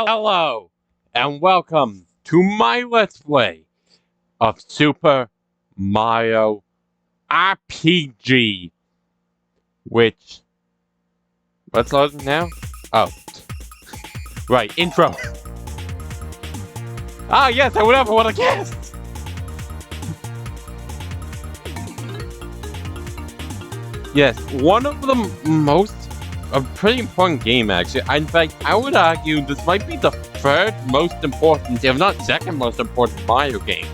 Hello, and welcome to my Let's Play of Super Mario RPG, which... What's loading now? Oh. Right, intro. Ah, yes, I would ever want to guess! Yes, one of the most... A pretty important game, actually. In fact, I would argue this might be the third most important, if not second most important Mario game.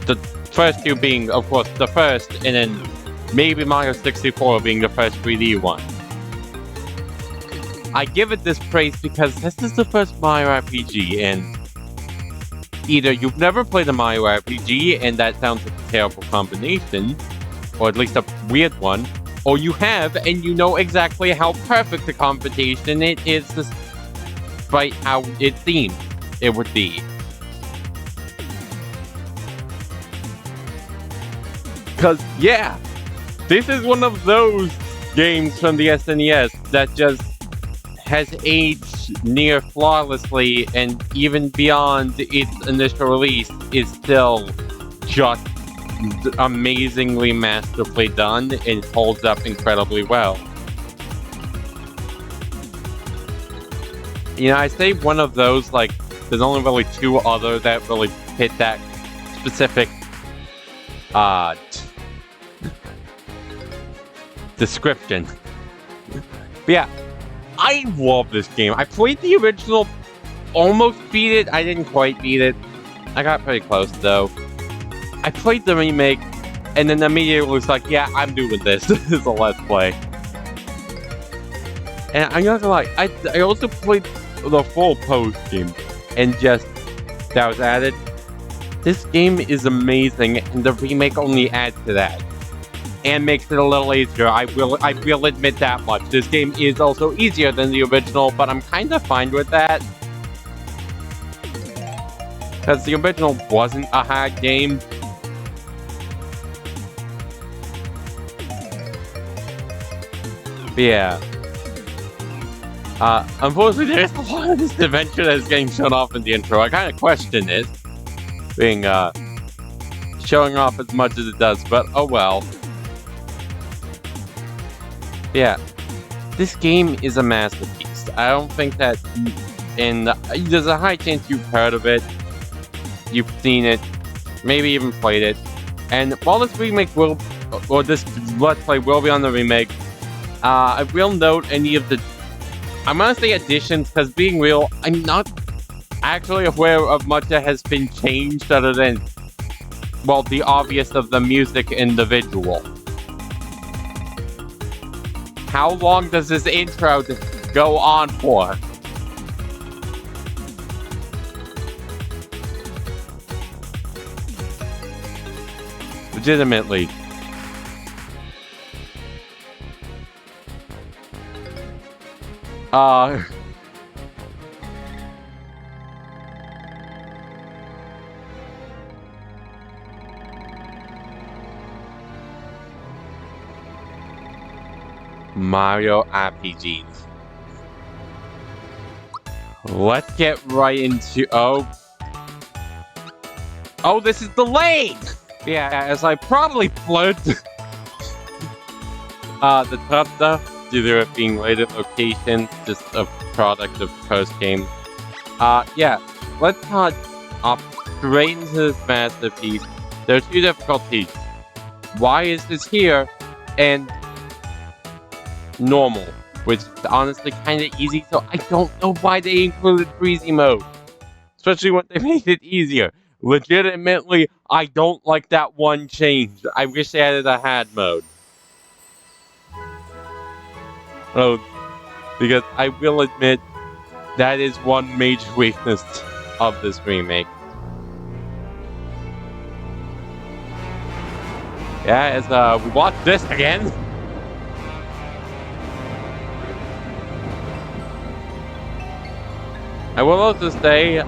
The first two being, of course, the first, and then maybe Mario 64 being the first 3D one. I give it this praise because this is the first Mario RPG, and either you've never played a Mario RPG, and that sounds like a terrible combination, or at least a weird one, or you have, and you know exactly how perfect a combination it is, despite how it seems it would be. Because, yeah, this is one of those games from the SNES that just has aged near flawlessly, and even beyond its initial release is still just amazingly masterfully done and holds up incredibly well. You know, I say one of those, like, there's only really two other that really fit that specific description. But yeah, I love this game. I played the original, almost beat it. I didn't quite beat it. I got pretty close though. I played the remake, and then immediately was like, yeah, I'm doing this. This is a Let's Play. And I'm not gonna lie, I also played the full post game, and just, that was added. This game is amazing, and the remake only adds to that. And makes it a little easier, I will admit that much. This game is also easier than the original, but I'm kinda fine with that. Because the original wasn't a hard game. Yeah. Unfortunately, there's a lot of this adventure that's getting shown off in the intro. I kind of question it being, showing off as much as it does, but oh well. Yeah. This game is a masterpiece. I don't think that, and there's a high chance you've heard of it, you've seen it, maybe even played it, and while this remake will, or this Let's Play will be on the remake, I will note any of the, I'm gonna say additions, because being real, I'm not actually aware of much that has been changed other than, well, the obvious of the music and the visual. How long does this intro go on for? Legitimately. Mario RPGs. Let's get right into... Oh, this is delayed! Yeah, as I probably blurred the top stuff due to it being later location, just a product of post-game. Yeah, let's hop straight into this masterpiece. There are two difficulties. Why is this here? And normal, which is honestly kind of easy, so I don't know why they included freezy mode. Especially when they made it easier. Legitimately, I don't like that one change. I wish they added a hard mode. Oh, because I will admit, that is one major weakness of this remake. Yeah, as we watch this again. I will also say,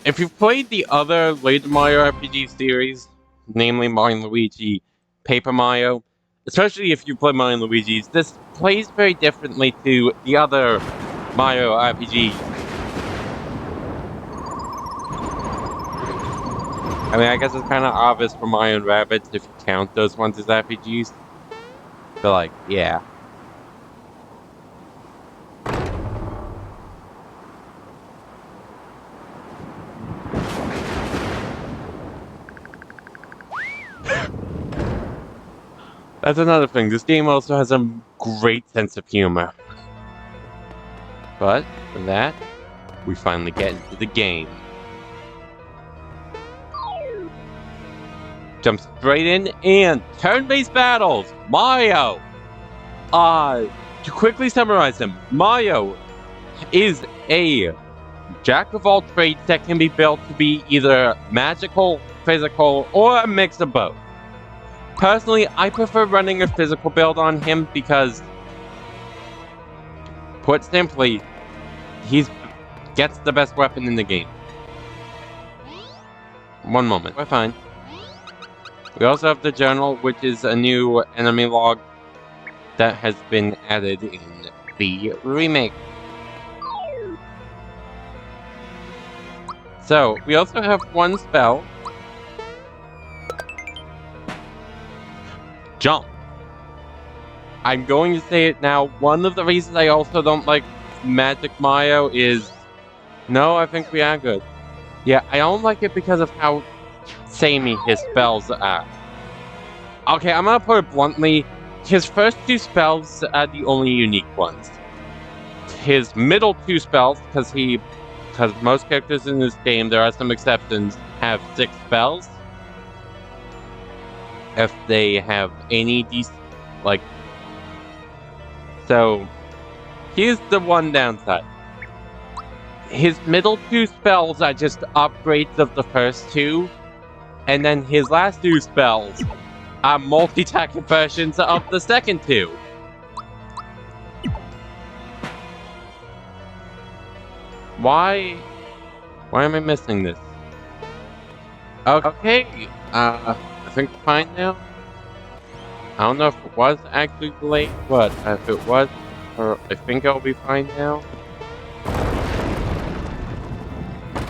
if you've played the other later Mario RPG series, namely Mario & Luigi, Paper Mario, especially if you play Mario and Luigi's, this plays very differently to the other Mario RPGs. I mean, I guess it's kind of obvious for Mario and Rabbids if you count those ones as RPGs. But, like, yeah. That's another thing. This game also has a great sense of humor. But, for that, we finally get into the game. Jump straight in and turn-based battles! Mario! To quickly summarize him, Mario is a jack of all trades that can be built to be either magical, physical, or a mix of both. Personally, I prefer running a physical build on him because, put simply, he gets the best weapon in the game. One moment, we're fine. We also have the journal, which is a new enemy log that has been added in the remake. So, we also have one spell. Jump. I'm going to say it now. One of the reasons I also don't like Magic Mario is... No, I think we are good. Yeah, I don't like it because of how samey his spells are. Okay, I'm gonna put it bluntly. His first two spells are the only unique ones. His middle two spells, because most characters in this game, there are some exceptions, have 6 spells. If they have any so, here's the one downside. His middle 2 spells are just upgrades of the first 2, and then his last 2 spells are multi-attack versions of the second 2. Why am I missing this? Okay, I think we're fine now. I don't know if it was actually delayed, but if it was, I think I'll be fine now.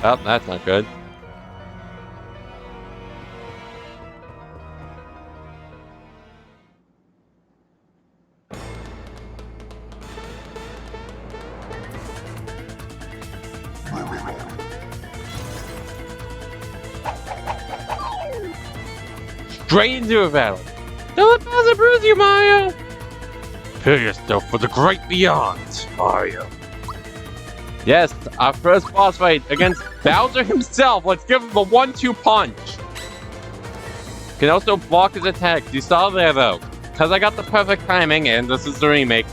Oh, that's not good. Straight into a battle. Don't let Bowser bruise you, Mario! Prepare yourself for the great beyond, Mario. Yes, our first boss fight against Bowser himself. Let's give him a 1-2 punch. Can also block his attacks. You saw there, though. Because I got the perfect timing, and this is the remake,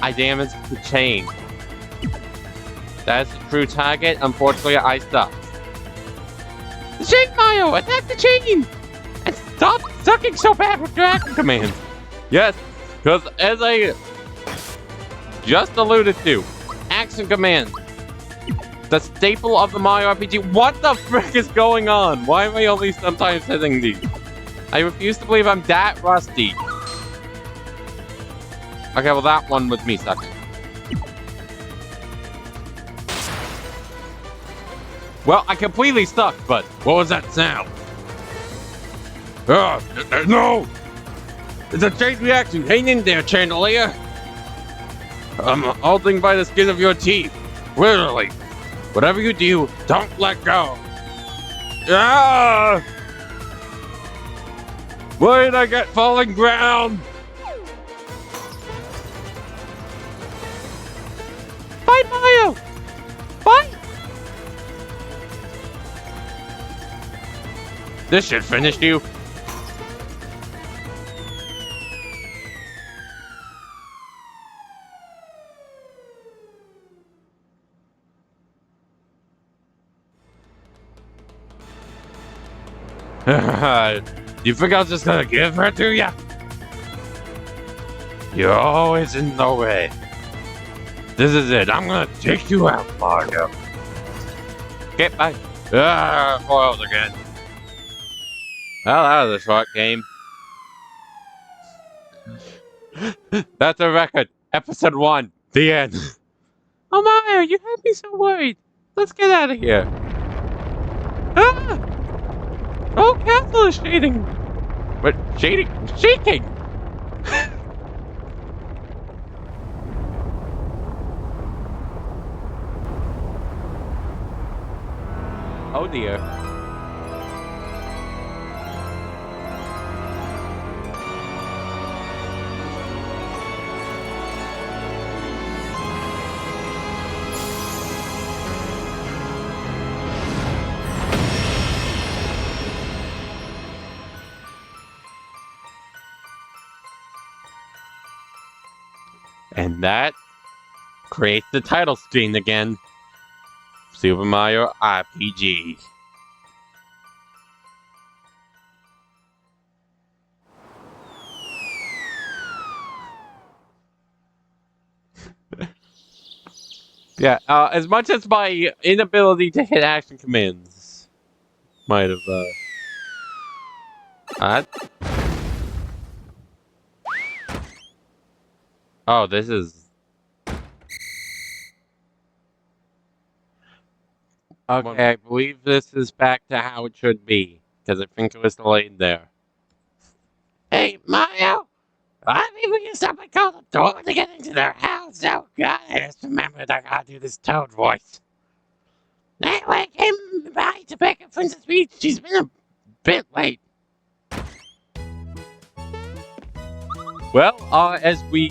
I damaged the chain. That is the true target. Unfortunately, I stopped. The chain, Mario! Attack the chain! And stop sucking so bad with your action commands! Yes, because as I just alluded to, action commands. The staple of the Mario RPG. What the frick is going on? Why am I only sometimes hitting these? I refuse to believe I'm that rusty. Okay, well that one was me sucking. Well, I completely sucked, but what was that sound? No! It's a chain reaction. Hang in there, Chandelier. I'm holding by the skin of your teeth. Literally. Whatever you do, don't let go. Ah! Where did I get falling ground? Fight, Mario! Fight! This should finish you. You think I was just gonna give her to ya? You're always in the way. This is it. I'm gonna take you out, Mario. Get back. Foiled again. Well, that was a short game. That's a record. Episode 1. The end. Oh, Mario, you had me so worried. Let's get out of here. Ah! Oh, castle is shading. What? Shading? Shaking! Oh dear. And that creates the title screen again. Super Mario RPG. Yeah, as much as my inability to hit action commands might have, oh, this is... Okay, I believe this is back to how it should be, because I think it was delayed there. Hey, Mario! I think we can stop and call the door to get into their house. Oh, God, I just remembered I gotta do this Toad voice. Anyway, I came by to pick up Princess Peach. She's been a bit late. Well, as we,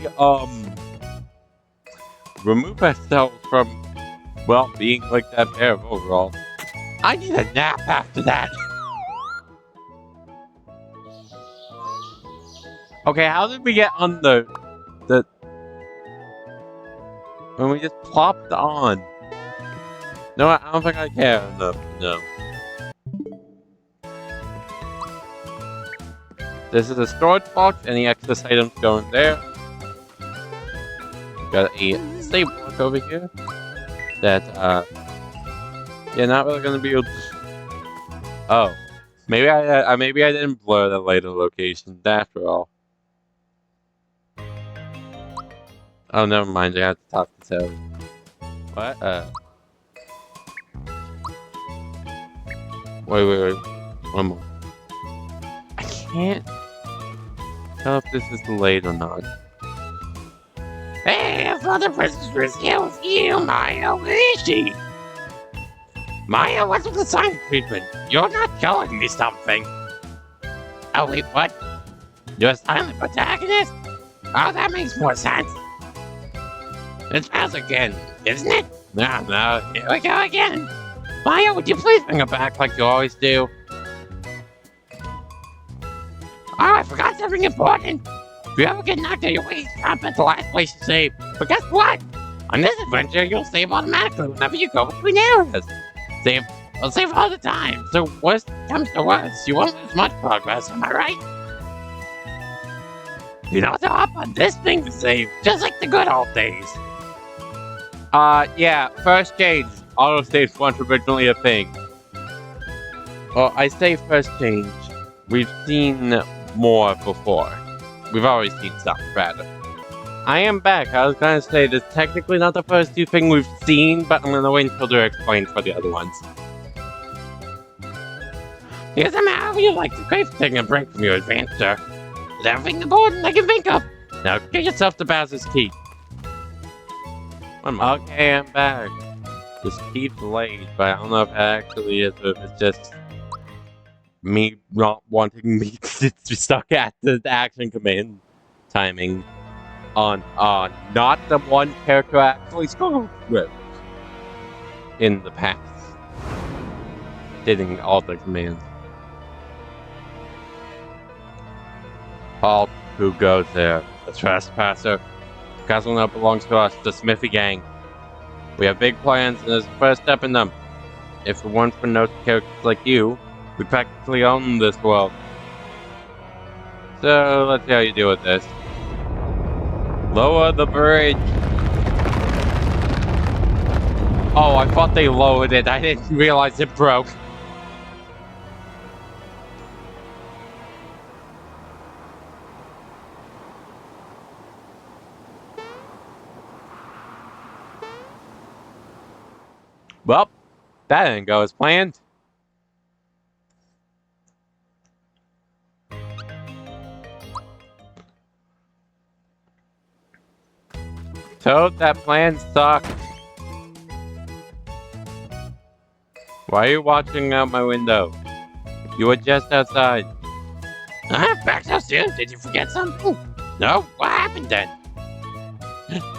remove ourselves from, well, being like that pair of overalls, I need a nap after that. Okay, how did we get on the when we just plopped on? No, I don't think I care enough. No. This is a storage box. Any excess items go in there. Got a save block over here. That yeah, not really gonna be able to... Oh, maybe I didn't blur the later location after all. Oh, never mind. I have to talk to Toad. What? Wait. One more. I can't tell if this is delayed or not. Hey, I thought the princess was here with you, Mario. Where is she? Mario, what's with the silent treatment? You're not telling me something. Oh, wait, what? You're a silent protagonist? Oh, that makes more sense. It's Bowser again, isn't it? No, here we go again. Mario, would you please bring her back like you always do? Oh, I forgot something important. If you ever get knocked out your way, stop at the last place you save. But guess what? On this adventure, you'll save automatically whenever you go between areas. I'll save all the time, so worst comes to worst, you won't lose much progress, am I right? You know, to hop on this thing to save, just like the good old days. Yeah, first change. Autosaves weren't originally a thing. Well, I say first change. We've seen more before. We've always seen stuff, rather. I am back. I was gonna say this is technically not the first two things we've seen, but I'm gonna wait until they're explained for the other ones. Here's a map you'd like to crave for taking a break from your adventure. Is everything important I can think of? Now get yourself to Bowser's Keep. Okay, I'm back. This keep's late, but I don't know if it actually is, or if it's just me not wanting me to be stuck at the action command timing on not the one character I actually struggled with in the past. Hitting all the commands. Halt, who goes there? A trespasser. The castle now belongs to us, the Smithy Gang. We have big plans, and there's a first step in them. If it weren't for no characters like you, we practically own this world. So, let's see how you deal with this. Lower the bridge! Oh, I thought they lowered it. I didn't realize it broke. Well, that didn't go as planned. Toad, that plan sucked. Why are you watching out my window? You were just outside. Back so soon? Did you forget something? No? What happened then?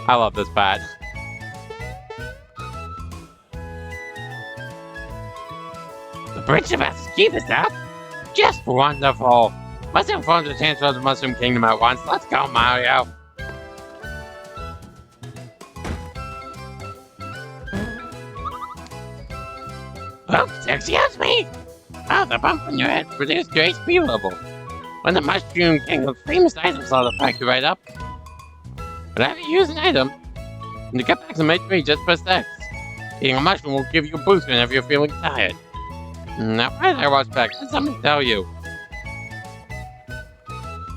I love this part. The bridge of keep is up? Just wonderful. Let's inform the Chancellor of the Mushroom Kingdom at once. Let's go, Mario. Oh, excuse me! Oh, the bump on your head reduced your HP level. When the Mushroom Kingdom's famous items are back you right up. Whenever you use an item, and to get back some HP, just press X. Eating a mushroom will give you a boost whenever you're feeling tired. Now, why did I watch back? There's something to tell you.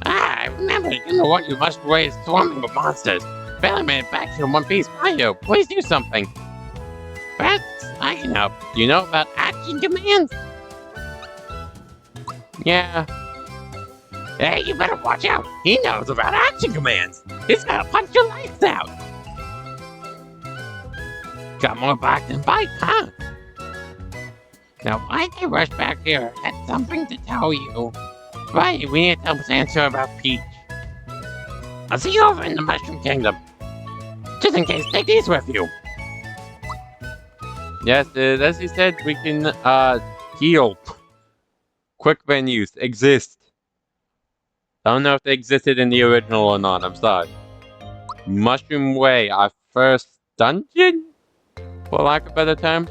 I remember in the one you must away swarming with monsters. Barely made it back here in one piece. Mario, please do something. Perhaps I can help. Do you know about action commands? Yeah. Hey, you better watch out. He knows about action commands. He's gonna punch your lights out. Got more bark than bite, huh? Now, why'd they rush back here? I had something to tell you. Right, we need to tell Sancho about Peach. I'll see you over in the Mushroom Kingdom. Just in case, take these with you. Yes, as you said, we can, heal. Quick menus exist. I don't know if they existed in the original or not, I'm sorry. Mushroom Way, our first dungeon? For lack of a better term.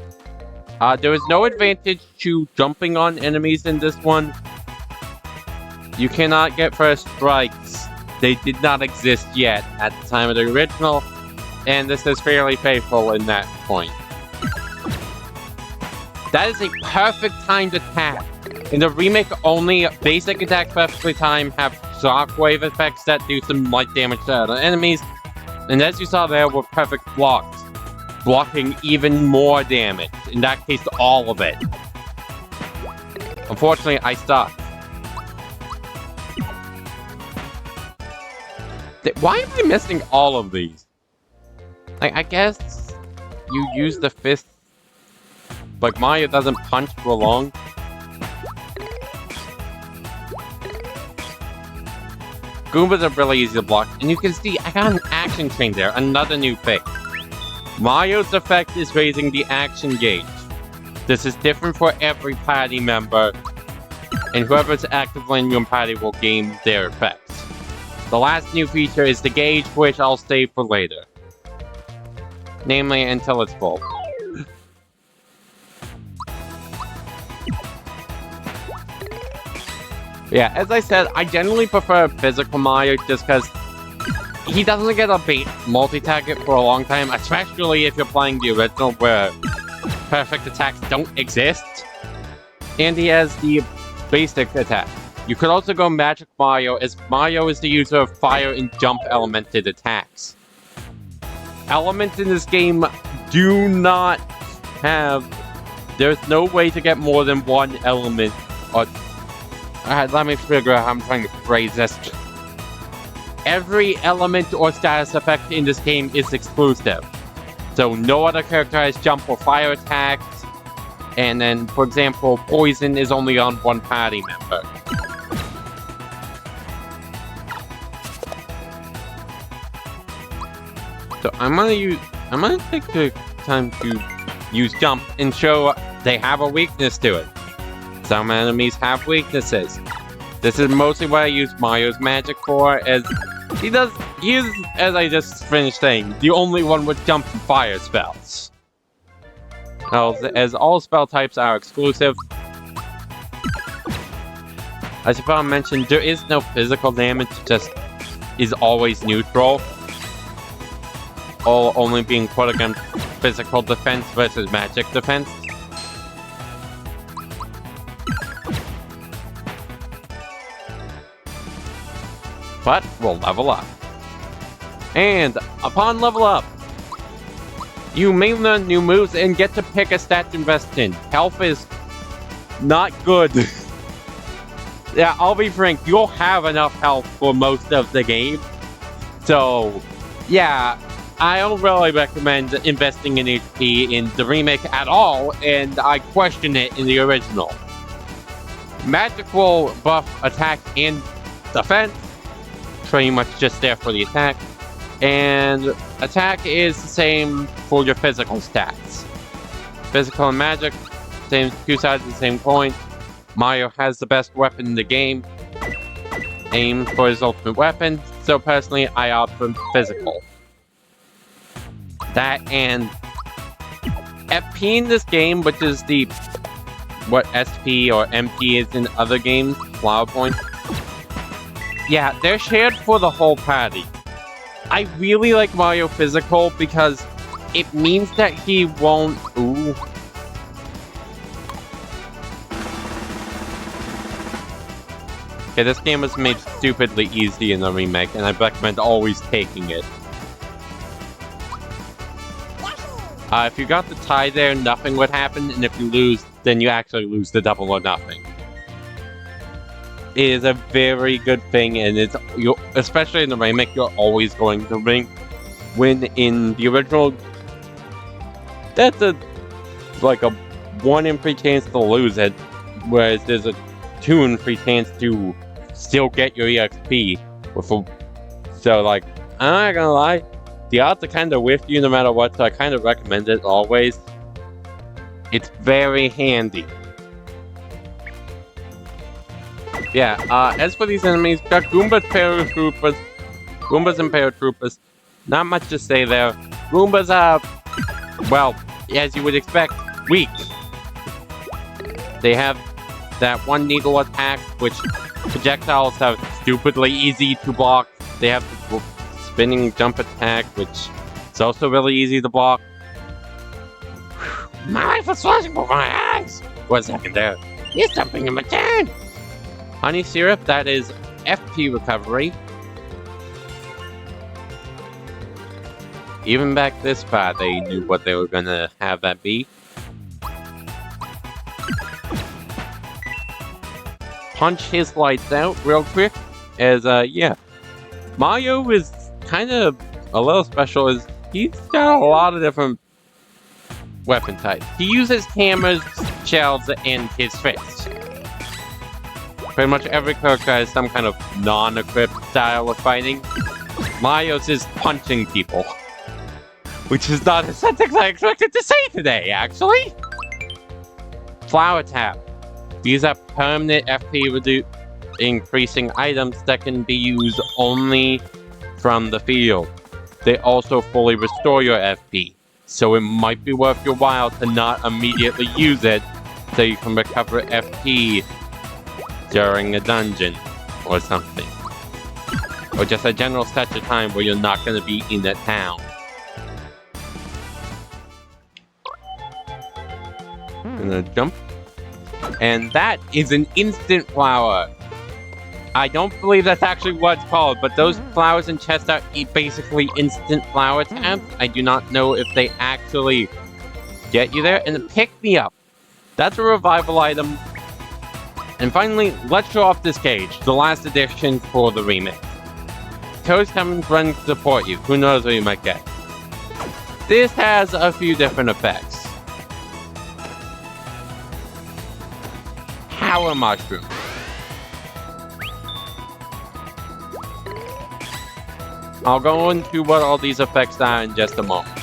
There is no advantage to jumping on enemies in this one. You cannot get first strikes. They did not exist yet at the time of the original, and this is fairly faithful in that point. That is a perfect timed attack. In the remake, only basic attacks perfectly timed have shockwave effects that do some light damage to other enemies, and as you saw there were perfect blocks, blocking even more damage, in that case all of it. Unfortunately, I stopped. Why am I missing all of these? Like, I guess you use the fist. Like, Mario doesn't punch for long. Goombas are really easy to block, and you can see I got an action chain there, another new thing. Mario's effect is raising the action gauge. This is different for every party member, and whoever's actively in your party will gain their effects. The last new feature is the gauge, which I'll save for later. Namely, until it's full. Yeah, as I said, I generally prefer physical Mario just because he doesn't get a bait multi-target for a long time, especially if you're playing the original where perfect attacks don't exist. And he has the basic attack. You could also go Magic Mario, as Mario is the user of fire and jump elemented attacks. Elements in this game do not have... There's no way to get more than one element. Alright, let me figure out how I'm trying to phrase this. Every element or status effect in this game is exclusive. So no other character has jump or fire attacks. And then, for example, poison is only on one party member. So I'm gonna take the time to use jump and show they have a weakness to it. Some enemies have weaknesses. This is mostly what I use Mario's magic for, as he is, as I just finished saying, the only one with jump and fire spells. As all spell types are exclusive. As I mentioned, there is no physical damage, just is always neutral. All only being put against physical defense versus magic defense. But we'll level up. And upon level up, You may learn new moves and get to pick a stat to invest in. Health is not good. Yeah, I'll be frank, you'll have enough health for most of the game. So, yeah, I don't really recommend investing in HP in the remake at all, and I question it in the original. Magic will buff attack and defense, pretty much just there for the attack. And attack is the same for your physical stats. Physical and magic, same, two sides of the same coin. Mario has the best weapon in the game. Aim for his ultimate weapon. So personally, I opt for physical. That and FP in this game, which is the what SP or MP is in other games, flower points. Yeah, they're shared for the whole party. I really like Mario Physical because it means that he won't... Ooh. Okay, this game was made stupidly easy in the remake, and I recommend always taking it. If you got the tie there, nothing would happen, and if you lose, then you actually lose the double or nothing. It is a very good thing, and it's especially in the remake, you're always going to win. In the original, that's like a 1 in 3 chance to lose it, whereas there's a 2 in 3 chance to still get your EXP. So like, I'm not gonna lie, the odds are kind of with you no matter what, so I kind of recommend it always. It's very handy. Yeah, as for these enemies, got Goombas, Paratroopers, Goombas and Paratroopers. Not much to say there. Goombas are, well, as you would expect, weak. They have that one needle attack, which projectiles are stupidly easy to block. They have the spinning jump attack, which is also really easy to block. My life was flashing before my eyes! 1 second there. Here's something in my turn! Honey Syrup, that is FP recovery. Even back this far, they knew what they were gonna have that be. Punch his lights out real quick, as, yeah. Mario is kind of a little special, as he's got a lot of different weapon types. He uses hammers, shells, and his fists. Pretty much every character has some kind of non-equipped style of fighting. Mario's is punching people. Which is not a sentence I expected to say today, actually! Flower Tap. These are permanent FP increasing items that can be used only from the field. They also fully restore your FP, so it might be worth your while to not immediately use it so you can recover FP during a dungeon or something. Or just a general stretch of time where you're not going to be in that town. Gonna jump. And that is an instant flower. I don't believe that's actually what it's called, but those flowers in chests are basically instant flower tabs. I do not know if they actually get you there. And Pick Me Up. That's a revival item. And finally, let's show off this cage, the last edition for the remake. Toad's coming running to support you. Who knows what you might get. This has a few different effects. Power Mushroom. I'll go into what all these effects are in just a moment.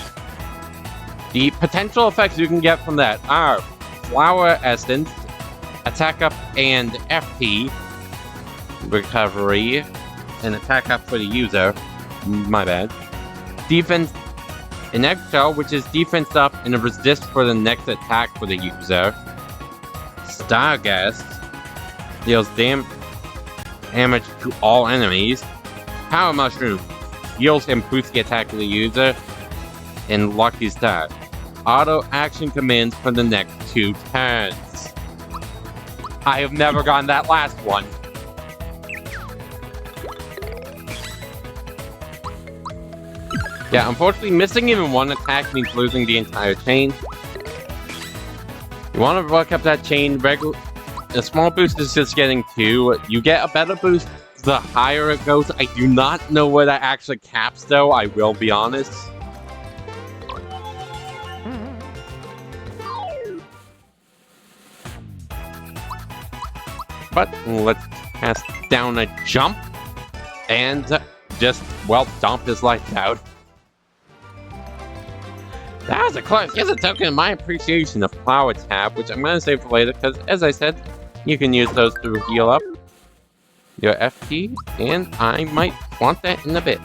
The potential effects you can get from that are Flower Essence, Attack Up and FP, Recovery, and Attack Up for the user. My bad. Defense in Eggshell, which is Defense Up and a Resist for the next attack for the user. Stargast deals damage to all enemies. Power Mushroom heals and boosts the attack of the user. And Lucky Star. Auto action commands for the next 2 turns. I have never gotten that last one. Yeah, unfortunately, missing even one attack means losing the entire chain. You want to work up that chain. A small boost is just getting 2. You get a better boost the higher it goes. I do not know where that actually caps, though. I will be honest. But let's cast down a jump and just, well, dump his lights out. That was a close. Here's a token of my appreciation of Flower Tab, which I'm going to save for later because, as I said, you can use those to heal up your FP, and I might want that in a bit.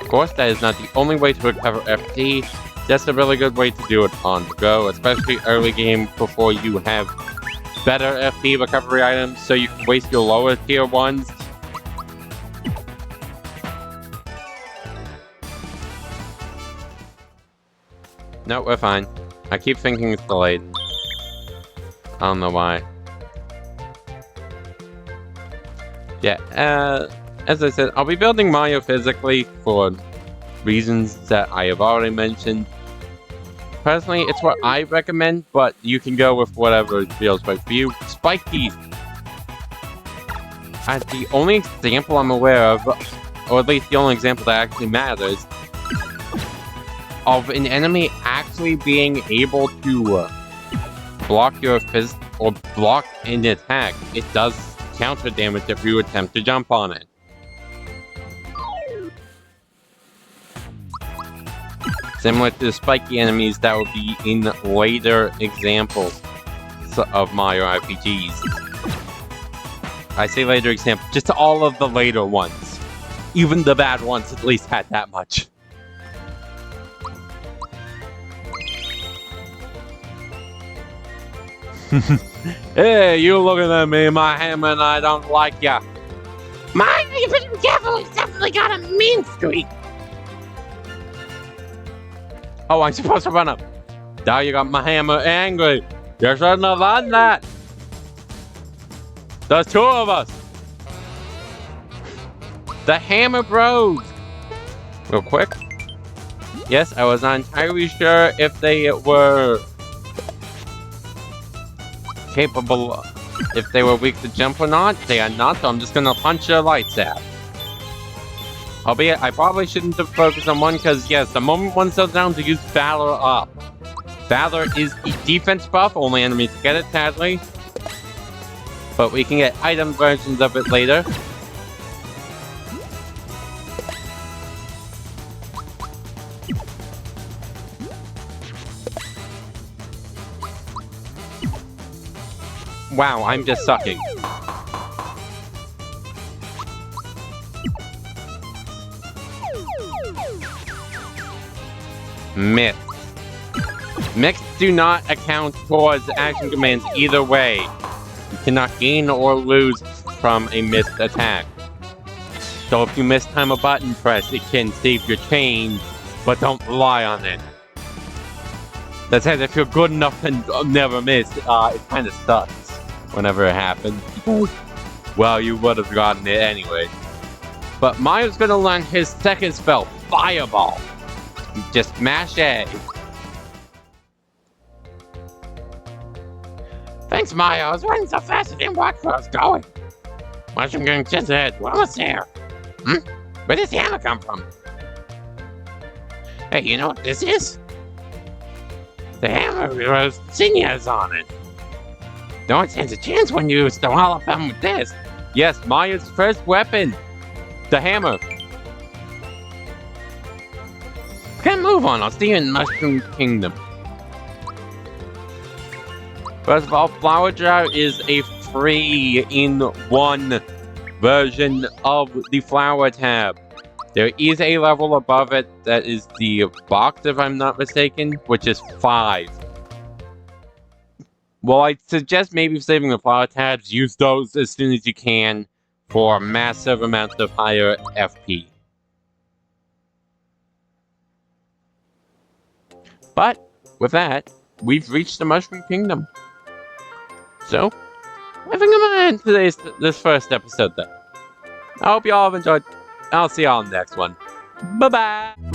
Of course, that is not the only way to recover FP. That's a really good way to do it on the go, especially early game before you have better FP recovery items, so you can waste your lower tier ones. No, we're fine. I keep thinking it's delayed. I don't know why. Yeah, as I said, I'll be building Mario physically for reasons that I have already mentioned. Personally, it's what I recommend, but you can go with whatever feels right for you. Spike Teeth. The only example I'm aware of, or at least the only example that actually matters, of an enemy actually being able to block your fist or block an attack. It does counter damage if you attempt to jump on it. Similar to the spiky enemies that would be in later examples of Mario RPGs. I say later examples, just all of the later ones. Even the bad ones at least had that much. Hey, you looking at me, my hammer, and I don't like ya. Mine, you better be careful, he's definitely got a mean streak. Oh, I'm supposed to run up. Now you got my hammer angry. You shouldn't have done that. There's 2 of us. The Hammer Bros. Real quick. Yes, I was not entirely sure if they were capable, if they were weak to jump or not. They are not, so I'm just gonna punch their lights out. Albeit, I probably shouldn't have focused on one, because yes, the moment one goes down to use Valor up. Valor is a defense buff, only enemies get it, sadly. But we can get item versions of it later. Wow, I'm just sucking. Myth. Myths do not account towards action commands either way. You cannot gain or lose from a missed attack. So if you mistime a button press, it can save your chain, but don't rely on it. That said, if you're good enough and never miss, it kind of sucks whenever it happens, because, well, you would have gotten it anyway. But Mario's gonna learn his second spell, Fireball. Just mash A. Thanks, Mario. I was running so fast I didn't watch where I was going. Watch him getting just ahead. We're almost there. Where did the hammer come from? Hey, you know what this is? The hammer with zinnias on it. No one stands a chance when you use the wallop him with this. Yes, Mario's first weapon. The hammer. Can't move on. I'll see you in Mushroom Kingdom. First of all, Flower Jar is a free-in-one version of the Flower Tab. There is a level above it that is the box, if I'm not mistaken, which is 5. Well, I suggest maybe saving the Flower Tabs, use those as soon as you can for massive amounts of higher FP. But, with that, we've reached the Mushroom Kingdom. So, I think I'm gonna end this first episode then. I hope you all have enjoyed. I'll see y'all in the next one. Bye-bye.